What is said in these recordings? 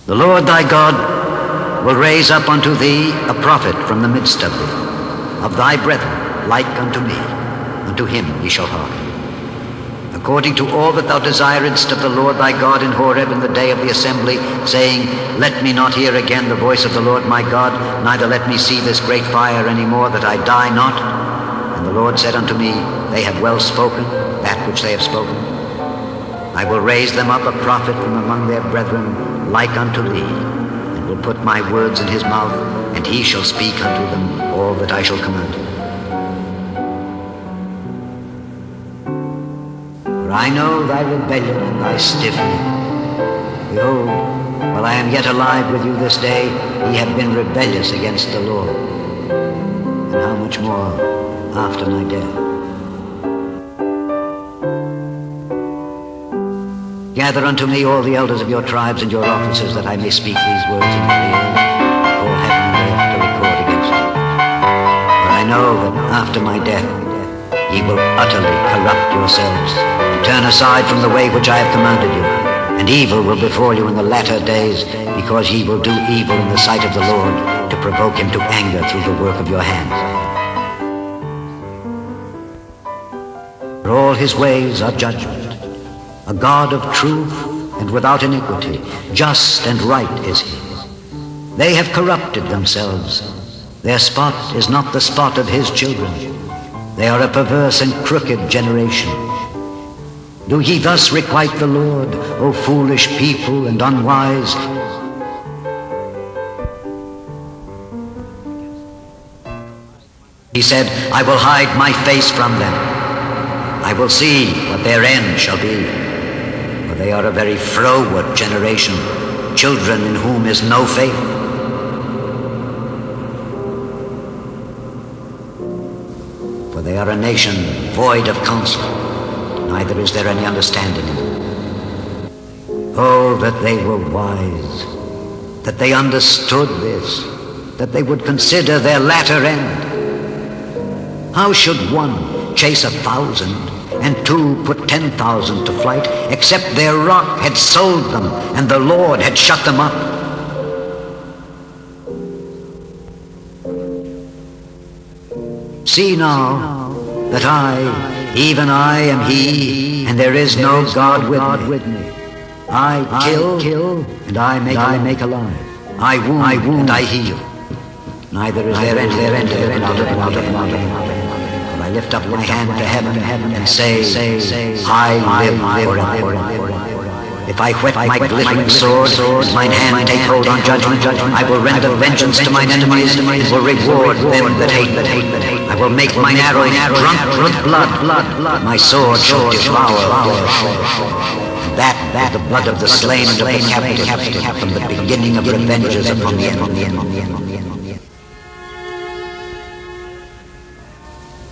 The Lord thy God will raise up unto thee a prophet from the midst of thee, of thy brethren, like unto me. Unto him ye shall hearken. According to all that thou desiredst of the Lord thy God in Horeb in the day of the assembly, saying, Let me not hear again the voice of the Lord my God, neither let me see this great fire any more, that I die not. And the Lord said unto me, They have well spoken, that which they have spoken. I will raise them up a prophet from among their brethren, like unto thee, and will put my words in his mouth, and he shall speak unto them all that I shall command him. For I know thy rebellion and thy stiff neck. Behold, while I am yet alive with you this day, ye have been rebellious against the Lord. And how much more after my death? Gather unto me all the elders of your tribes and your officers, that I may speak these words in your ears, all heaven and earth to record against you. For I know that after my death ye will utterly corrupt yourselves, and turn aside from the way which I have commanded you, and evil will befall you in the latter days, because ye will do evil in the sight of the Lord, to provoke him to anger through the work of your hands. For all his ways are judgment, a God of truth and without iniquity, just and right is he. They have corrupted themselves. Their spot is not the spot of his children. They are a perverse and crooked generation. Do ye thus requite the Lord, O foolish people and unwise? He said, I will hide my face from them. I will see what their end shall be. For they are a very froward generation, children in whom is no faith. For they are a nation void of counsel, neither is there any understanding in them. Oh, that they were wise, that they understood this, that they would consider their latter end. How should one chase 1,000 and two put 10,000 to flight, except their rock had sold them and the Lord had shut them up? See now that I, even I, am he, and there is no God with me. I kill, and I make alive. I wound, and I heal. Neither is there end out of I lift up my hand to heaven and say, I live forever. If I whet my glittering sword, and mine hand take hold on judgment, I will render vengeance to mine enemies, and will reward them that hate. I will make mine arrows drunk with blood. My sword shall devour flesh. That the blood of the slain and of the captive, from the beginning of revenges upon the enemy.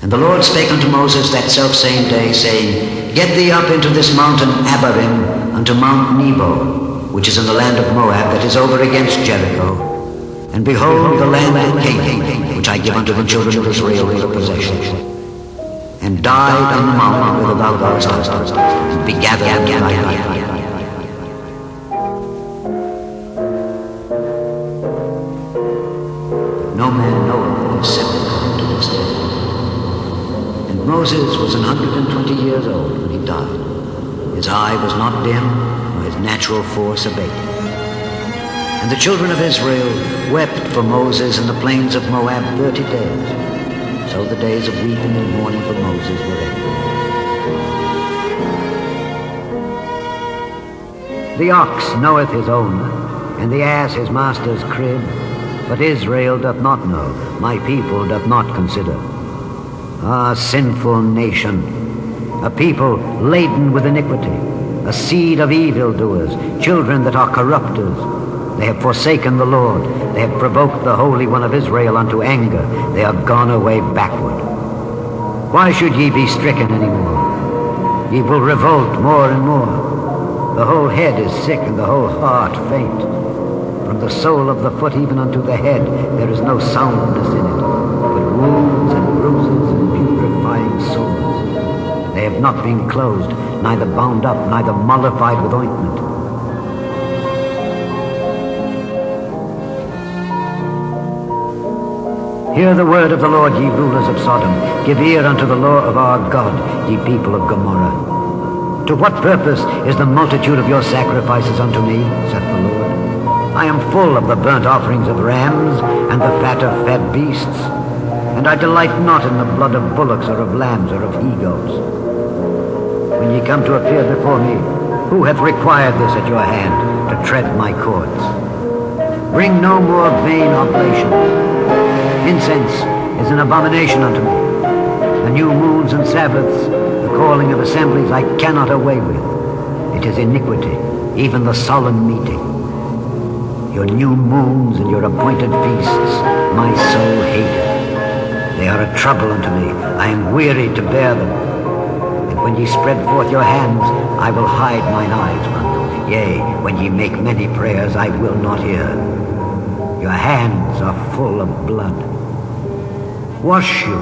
And the Lord spake unto Moses that selfsame day, saying, Get thee up into this mountain Abarim, unto Mount Nebo, which is in the land of Moab, that is over against Jericho. And behold the land of Canaan, which I give unto the children of Israel for a possession. And died on the mountain whither thou goest, and be gathered unto thy people. But no man knoweth the sepulchre to this day. Moses was 120 years old when he died. His eye was not dim, nor his natural force abated. And the children of Israel wept for Moses in the plains of Moab 30 days. So the days of weeping and mourning for Moses were ended. The ox knoweth his owner, and the ass his master's crib, but Israel doth not know, my people doth not consider. Ah, sinful nation, a people laden with iniquity, a seed of evildoers, children that are corrupters. They have forsaken the Lord. They have provoked the Holy One of Israel unto anger. They are gone away backward. Why should ye be stricken any more? Ye will revolt more and more. The whole head is sick and the whole heart faint. From the sole of the foot even unto the head there is no soundness in it, but wounds and bruises and putrefying sores. They have not been closed, neither bound up, neither mollified with ointment. Hear the word of the Lord, ye rulers of Sodom. Give ear unto the law of our God, ye people of Gomorrah. To what purpose is the multitude of your sacrifices unto me, saith the Lord? I am full of the burnt offerings of rams, and the fat of fat beasts, and I delight not in the blood of bullocks, or of lambs, or of he-goats. When ye come to appear before me, who hath required this at your hand, to tread my courts? Bring no more vain oblations. Incense is an abomination unto me. The new moons and Sabbaths, the calling of assemblies, I cannot away with. It is iniquity, even the solemn meeting. Your new moons and your appointed feasts, my soul hateth. They are a trouble unto me. I am weary to bear them. And when ye spread forth your hands, I will hide mine eyes from you. Yea, when ye make many prayers, I will not hear. Your hands are full of blood. Wash you,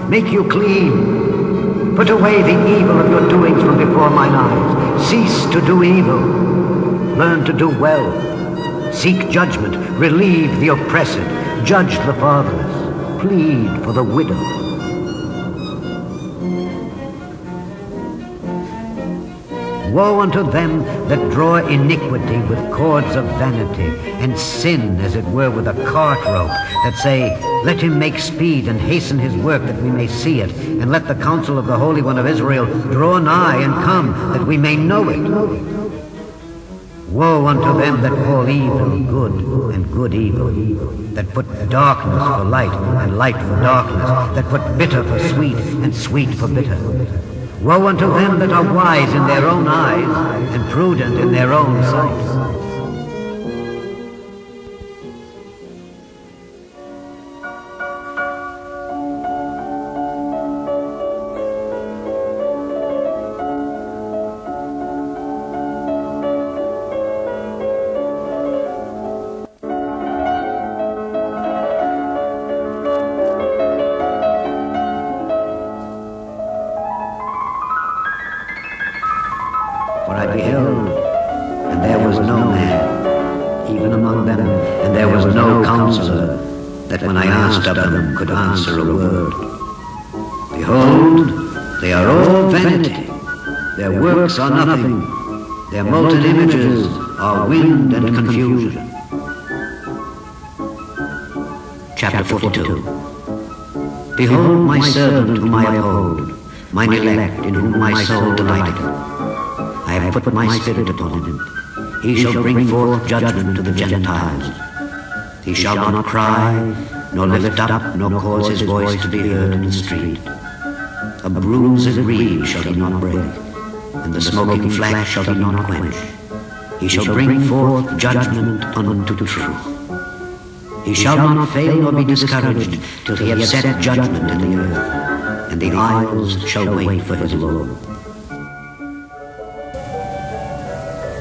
make you clean. Put away the evil of your doings from before mine eyes. Cease to do evil. Learn to do well. Seek judgment. Relieve the oppressed. Judge the fatherless. Plead for the widow. Woe unto them that draw iniquity with cords of vanity, and sin, as it were, with a cart rope, that say, let him make speed and hasten his work that we may see it, and let the counsel of the Holy One of Israel draw nigh and come, that we may know it. Woe unto them that call evil good, and good evil, that put darkness for light, and light for darkness, that put bitter for sweet, and sweet for bitter. Woe unto them that are wise in their own eyes, and prudent in their own sight. For I beheld, and there was no man, even among them, and there was no counselor, that when I asked of them could answer a word. Behold, they are all vanity, their works are nothing, their molten images are wind and confusion. Chapter 42. Behold my servant whom I uphold, mine elect in whom my soul delighteth. I have put my spirit upon him. He shall bring forth judgment to the Gentiles. He shall not cry, nor lift up, nor cause his voice to be heard in the street. A bruised reed shall he not break, and the smoking flax shall he not quench. He shall bring forth judgment unto truth. He shall not fail nor be discouraged till he have set judgment in the earth, and the isles shall wait for his Lord.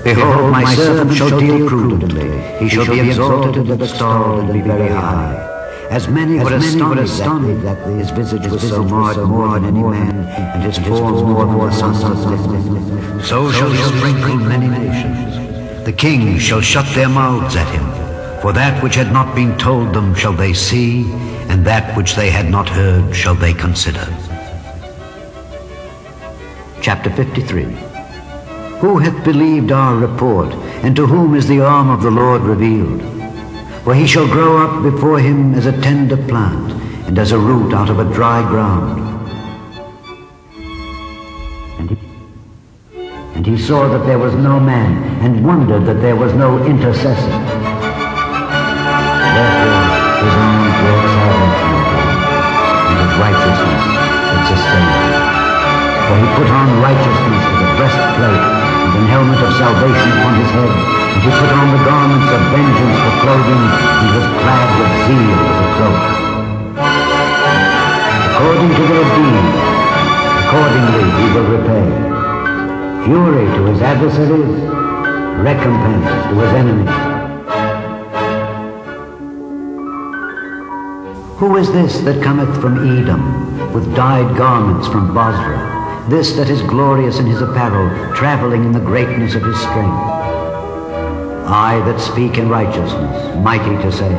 Behold, my servant shall deal prudently. He shall be exalted and extolled and be very high. As many were astonished that his visage was so marred more than any man, and his forms more than the sons of men. So shall he sprinkle many nations. The kings shall shut their mouths at him. For that which had not been told them shall they see, and that which they had not heard shall they consider. Chapter 53. Who hath believed our report, and to whom is the arm of the Lord revealed? For he shall grow up before him as a tender plant, and as a root out of a dry ground. And he saw that there was no man, and wondered that there was no intercessor. Therefore his arm wrought salvation unto him, and his righteousness had sustained him. For he put on righteousness as a breastplate, and an helmet of salvation upon his head, and he put on the garments of vengeance for clothing, and was clad with zeal as a cloak. According to their deeds, accordingly he will repay. Fury to his adversaries, recompense to his enemies. Who is this that cometh from Edom, with dyed garments from Bosra? This that is glorious in his apparel, traveling in the greatness of his strength. I that speak in righteousness, mighty to save.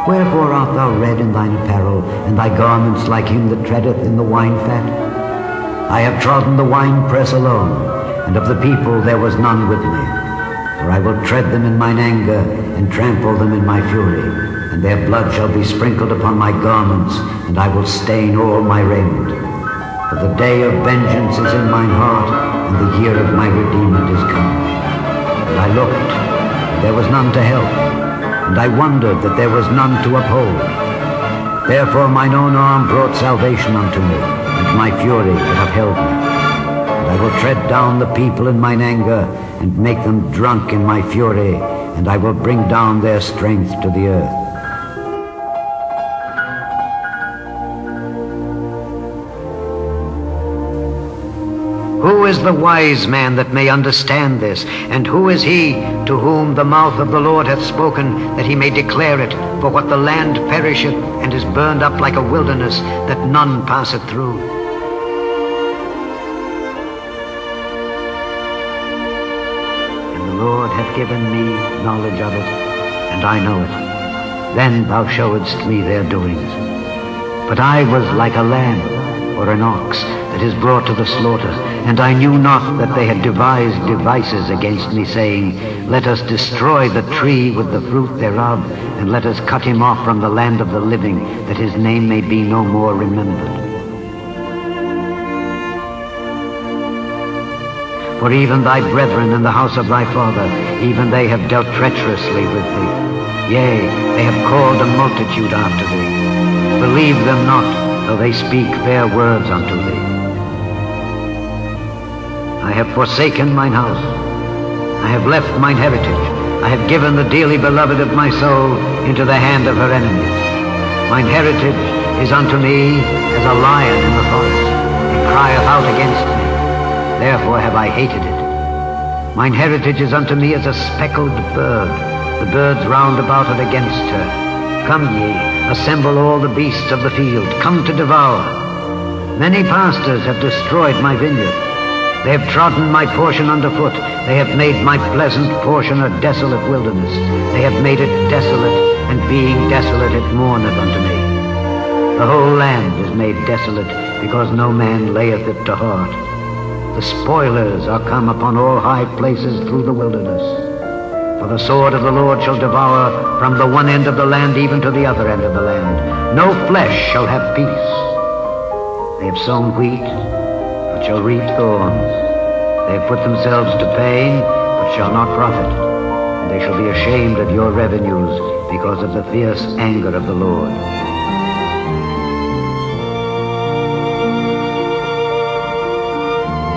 Wherefore art thou red in thine apparel, and thy garments like him that treadeth in the wine fat? I have trodden the winepress alone, and of the people there was none with me. For I will tread them in mine anger, and trample them in my fury, and their blood shall be sprinkled upon my garments, and I will stain all my raiment. For the day of vengeance is in mine heart, and the year of my redeeming is come. And I looked, and there was none to help, and I wondered that there was none to uphold. Therefore mine own arm brought salvation unto me, and my fury it upheld me. And I will tread down the people in mine anger, and make them drunk in my fury, and I will bring down their strength to the earth. Who is the wise man that may understand this? And who is he to whom the mouth of the Lord hath spoken, that he may declare it? For what the land perisheth, and is burned up like a wilderness, that none passeth through. And the Lord hath given me knowledge of it, and I know it. Then thou showedst me their doings. But I was like a lamb, or an ox, that is brought to the slaughter, and I knew not that they had devised devices against me, saying, Let us destroy the tree with the fruit thereof, and let us cut him off from the land of the living, that his name may be no more remembered. For even thy brethren in the house of thy father, even they have dealt treacherously with thee. Yea, they have called a multitude after thee. Believe them not, though they speak fair words unto thee. I have forsaken mine house. I have left mine heritage. I have given the dearly beloved of my soul into the hand of her enemies. Mine heritage is unto me as a lion in the forest. It crieth out against me. Therefore have I hated it. Mine heritage is unto me as a speckled bird. The birds round about it against her. Come ye, assemble all the beasts of the field. Come to devour. Many pastors have destroyed my vineyard. They have trodden my portion underfoot. They have made my pleasant portion a desolate wilderness. They have made it desolate, and being desolate it mourneth unto me. The whole land is made desolate, because no man layeth it to heart. The spoilers are come upon all high places through the wilderness. For the sword of the Lord shall devour from the one end of the land even to the other end of the land. No flesh shall have peace. They have sown wheat, but shall reap thorns. They have put themselves to pain, but shall not profit. And they shall be ashamed of your revenues, because of the fierce anger of the Lord.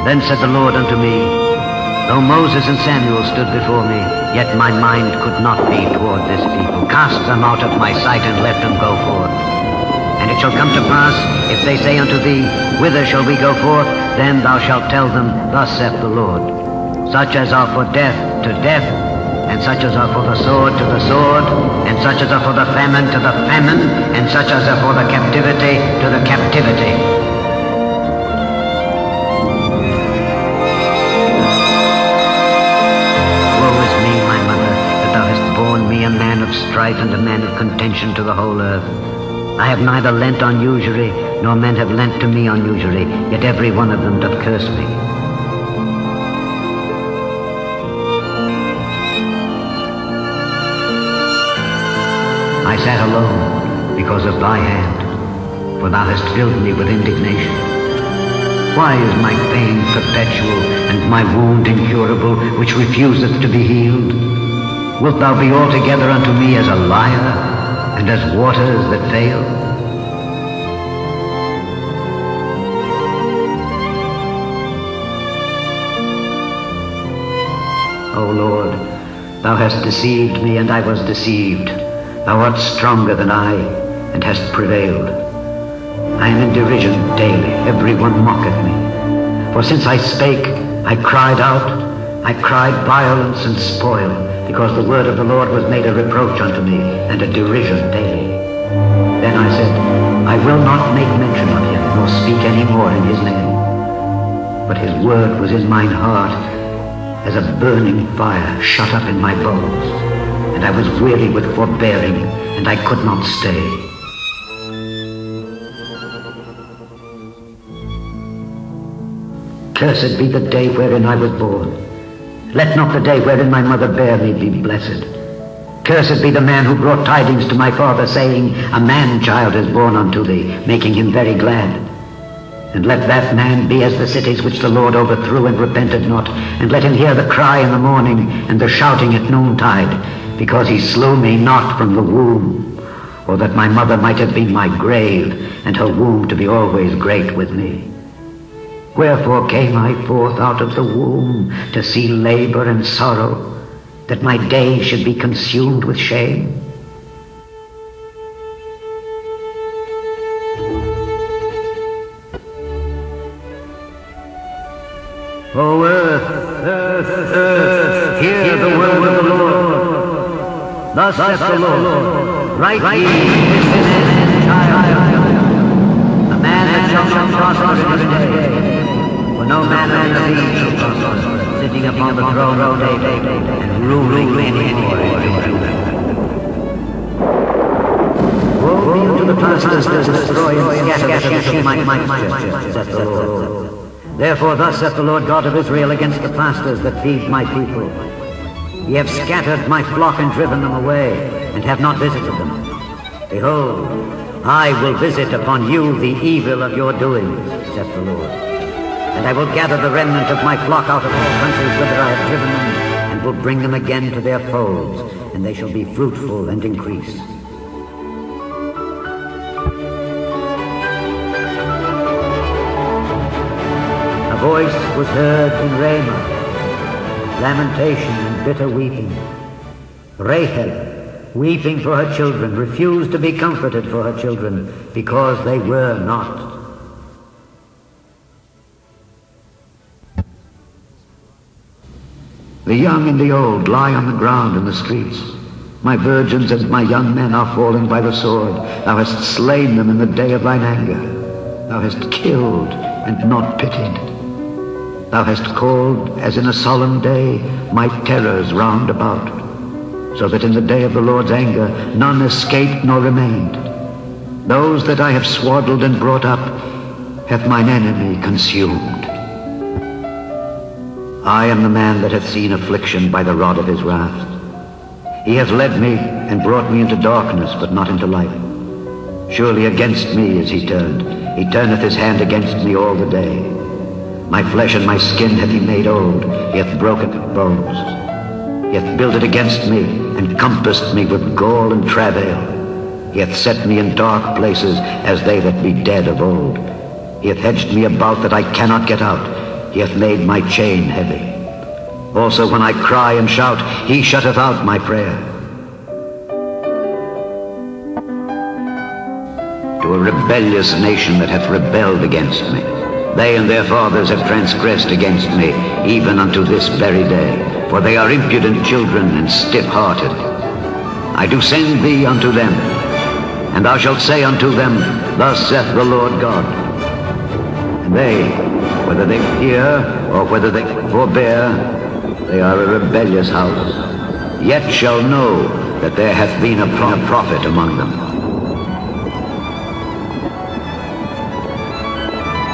Then said the Lord unto me, Though Moses and Samuel stood before me, yet my mind could not be toward this people. Cast them out of my sight, and let them go forth. And it shall come to pass, if they say unto thee, Whither shall we go forth? Then thou shalt tell them, Thus saith the Lord. Such as are for death, to death, and such as are for the sword, to the sword, and such as are for the famine, to the famine, and such as are for the captivity, to the captivity. Woe is me, my mother, that thou hast borne me a man of strife and a man of contention to the whole earth. I have neither lent on usury, nor men have lent to me on usury, yet every one of them doth curse me. I sat alone because of thy hand, for thou hast filled me with indignation. Why is my pain perpetual, and my wound incurable, which refuseth to be healed? Wilt thou be altogether unto me as a liar, and as waters that fail? O Lord, thou hast deceived me, and I was deceived. Thou art stronger than I, and hast prevailed. I am in derision daily, every one mocketh me. For since I spake, I cried out, I cried violence and spoil, because the word of the Lord was made a reproach unto me, and a derision daily. Then I said, I will not make mention of him, nor speak any more in his name. But his word was in mine heart, as a burning fire shut up in my bones, and I was weary with forbearing, and I could not stay. Cursed be the day wherein I was born. Let not the day wherein my mother bare me be blessed. Cursed be the man who brought tidings to my father, saying, a man-child is born unto thee, making him very glad. And let that man be as the cities which the Lord overthrew and repented not, and let him hear the cry in the morning and the shouting at noontide, because he slew me not from the womb, or that my mother might have been my grave, and her womb to be always great with me. Wherefore came I forth out of the womb to see labor and sorrow, that my days should be consumed with shame? O earth, earth, earth, hear the word of the Lord. Thus saith the Lord, write ye this man-child, a man that shall not prosper in his day. For no man on the sea shall prosper, sitting upon the throne of David, and ruling any more. Woe be unto the pastors that destroy and scatter the sheep of my pasture, saith the Lord. Therefore thus saith the Lord God of Israel against the pastors that feed my people. Ye have scattered my flock and driven them away, and have not visited them. Behold, I will visit upon you the evil of your doings, saith the Lord. And I will gather the remnant of my flock out of all countries whither I have driven them, and will bring them again to their folds, and they shall be fruitful and increase. A voice was heard in Ramah, lamentation and bitter weeping. Rahel, weeping for her children, refused to be comforted for her children, because they were not. The young and the old lie on the ground in the streets. My virgins and my young men are fallen by the sword. Thou hast slain them in the day of thine anger. Thou hast killed and not pitied. Thou hast called, as in a solemn day, my terrors round about, so that in the day of the Lord's anger none escaped nor remained. Those that I have swaddled and brought up hath mine enemy consumed. I am the man that hath seen affliction by the rod of his wrath. He hath led me and brought me into darkness, but not into light. Surely against me is he turned. He turneth his hand against me all the day. My flesh and my skin hath he made old. He hath broken my bones. He hath builded against me, and compassed me with gall and travail. He hath set me in dark places, as they that be dead of old. He hath hedged me about that I cannot get out. He hath made my chain heavy. Also when I cry and shout, he shutteth out my prayer. To a rebellious nation that hath rebelled against me, they and their fathers have transgressed against me, even unto this very day. For they are impudent children and stiff-hearted. I do send thee unto them, and thou shalt say unto them, Thus saith the Lord God. And they, whether they hear or whether they forbear, they are a rebellious house, yet shall know that there hath been a prophet among them.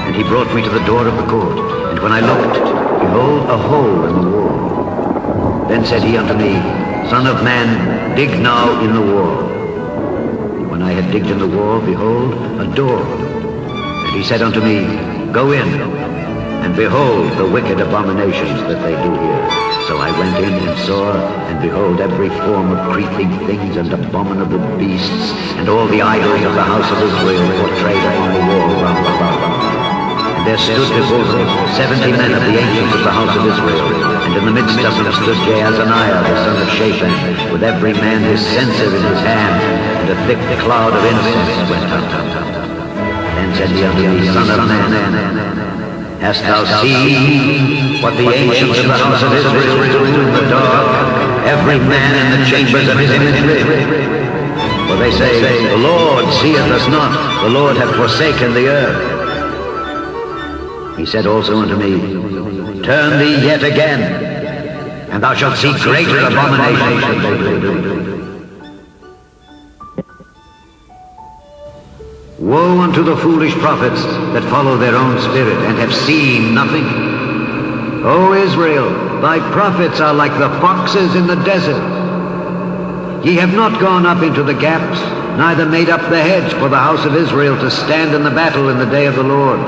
And he brought me to the door of the court, and when I looked, behold, a hole in the wall. Then said he unto me, Son of man, dig now in the wall. And when I had digged in the wall, behold, a door. And he said unto me, Go in, and behold the wicked abominations that they do here. So I went in and saw, and behold, every form of creeping things and abominable beasts, and all the idols of the house of Israel portrayed upon the wall round about. There stood before them 70 men of the ancients of the house of Israel, and in the midst of them stood Jaazaniah the son of Shaphan, with every man his censer in his hand, and a thick cloud of incense went up. Then said he unto me, Son of man, hast thou seen what the ancients of the house of Israel do in the dark, every man in the chambers of his imagery? For they say, The Lord seeth us not, the Lord hath forsaken the earth. He said also unto me, Turn thee yet again, and thou shalt see greater abominations. Woe unto the foolish prophets that follow their own spirit and have seen nothing. O Israel, thy prophets are like the foxes in the desert. Ye have not gone up into the gaps, neither made up the hedge for the house of Israel to stand in the battle in the day of the Lord.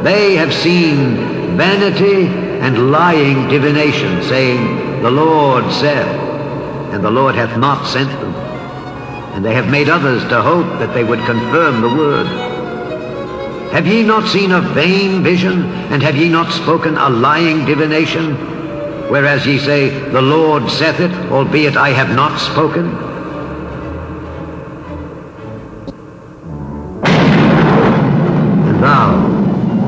They have seen vanity and lying divination, saying, The Lord said, and the Lord hath not sent them. And they have made others to hope that they would confirm the word. Have ye not seen a vain vision, and have ye not spoken a lying divination? Whereas ye say, The Lord saith it, albeit I have not spoken. And thou,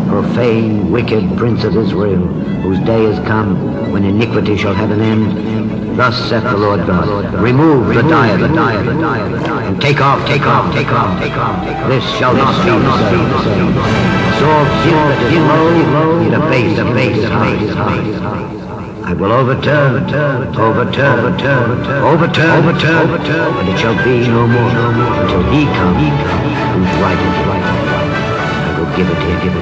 profane, wicked prince of Israel, whose day is come, when iniquity shall have an end, thus saith the Lord God, remove the diadem, and take off. This shall not be the same. Sword that is low, it abase his height. I will overturn, and it shall be no more, until he come, whose right is right. I will give it to him.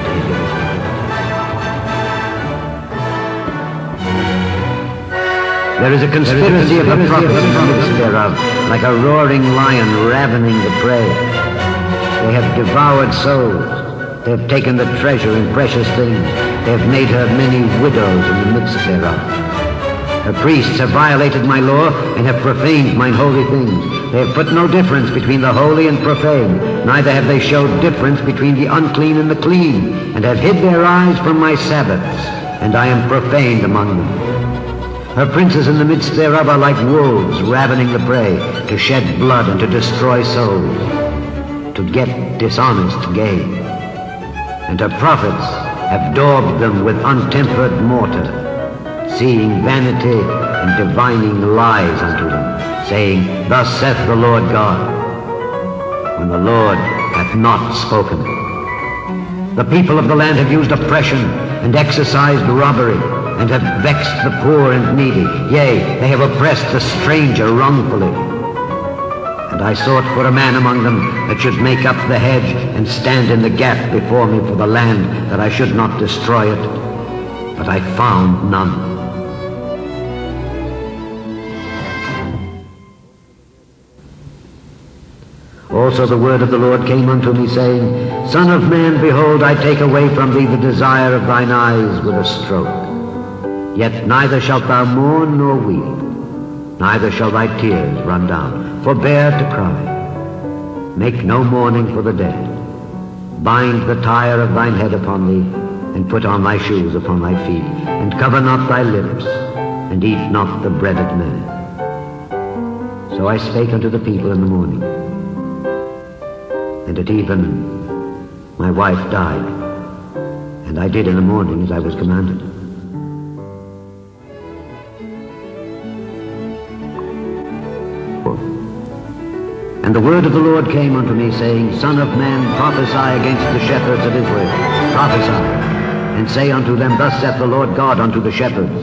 There is a conspiracy of the prophets in the midst thereof, like a roaring lion ravening the prey. They have devoured souls. They have taken the treasure and precious things. They have made her many widows in the midst thereof. Her priests have violated my law and have profaned mine holy things. They have put no difference between the holy and profane, neither have they showed difference between the unclean and the clean, and have hid their eyes from my Sabbaths, and I am profaned among them. Her princes in the midst thereof are like wolves ravening the prey, to shed blood and to destroy souls, to get dishonest gain. And her prophets have daubed them with untempered mortar, seeing vanity and divining lies unto them, saying, Thus saith the Lord God, when the Lord hath not spoken. The people of the land have used oppression and exercised robbery, and have vexed the poor and needy. Yea, they have oppressed the stranger wrongfully. And I sought for a man among them that should make up the hedge and stand in the gap before me for the land, that I should not destroy it. But I found none. Also the word of the Lord came unto me, saying, Son of man, behold, I take away from thee the desire of thine eyes with a stroke. Yet neither shalt thou mourn nor weep, neither shall thy tears run down. Forbear to cry. Make no mourning for the dead. Bind the tire of thine head upon thee, and put on thy shoes upon thy feet, and cover not thy lips, and eat not the bread of man. So I spake unto the people in the morning, and at even my wife died, and I did in the morning as I was commanded. And the word of the Lord came unto me, saying, Son of man, prophesy against the shepherds of Israel. Prophesy, and say unto them, Thus saith the Lord God unto the shepherds,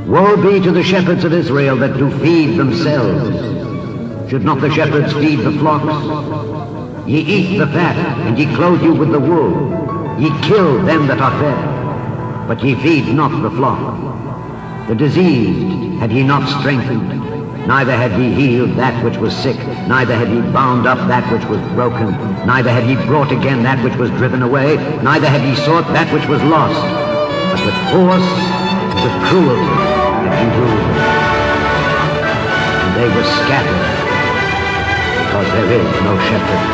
Woe be to the shepherds of Israel that do feed themselves. Should not the shepherds feed the flocks? Ye eat the fat, and ye clothe you with the wool. Ye kill them that are fed, but ye feed not the flock. The diseased have ye not strengthened, neither have ye healed that which was sick, neither have ye bound up that which was broken, neither have ye brought again that which was driven away, neither have ye sought that which was lost, but with force and with cruelty have ye ruled them. And they were scattered, because there is no shepherd.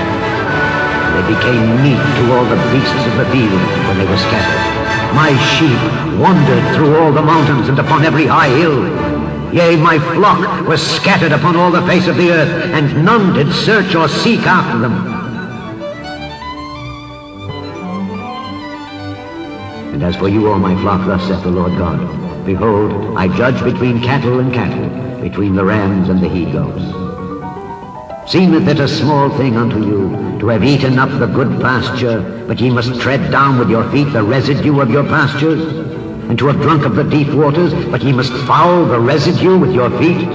And they became meat to all the beasts of the field when they were scattered. My sheep wandered through all the mountains and upon every high hill. Yea, my flock was scattered upon all the face of the earth, and none did search or seek after them. And as for you, O my flock, thus saith the Lord God, Behold, I judge between cattle and cattle, between the rams and the he-goats. Seemeth it a small thing unto you to have eaten up the good pasture, but ye must tread down with your feet the residue of your pastures? and to have drunk of the deep waters, but ye must foul the residue with your feet?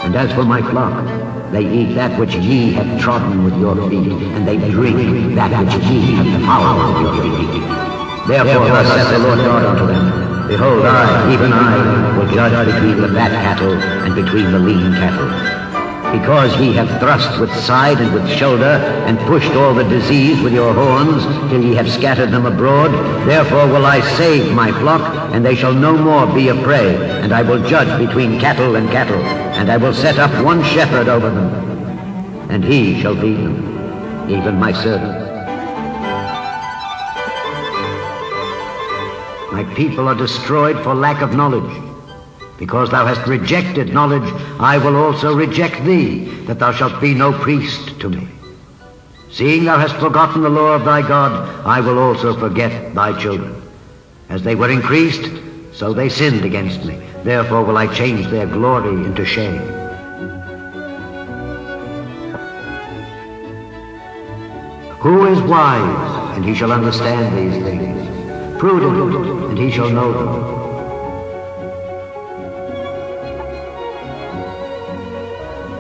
And as for my flock, they eat that which ye have trodden with your feet, and they drink that which ye have defiled with your feet. Therefore thus saith the Lord God unto them, Behold, I, even I, will judge between the fat cattle and between the lean cattle. Because ye have thrust with side and with shoulder, and pushed all the disease with your horns, till ye have scattered them abroad, therefore will I save my flock, and they shall no more be a prey, and I will judge between cattle and cattle, and I will set up one shepherd over them, and he shall feed them, even my servant. My people are destroyed for lack of knowledge. Because thou hast rejected knowledge, I will also reject thee, that thou shalt be no priest to me. Seeing thou hast forgotten the law of thy God, I will also forget thy children. As they were increased, so they sinned against me. Therefore will I change their glory into shame. Who is wise, and he shall understand these things? Prudent, and he shall know them.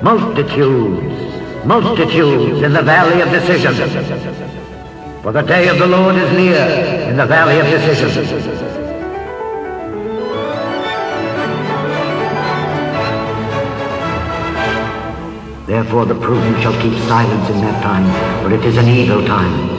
Multitudes in the valley of decision. For the day of the Lord is near in the valley of decision. Therefore the prudent shall keep silence in that time, for it is an evil time.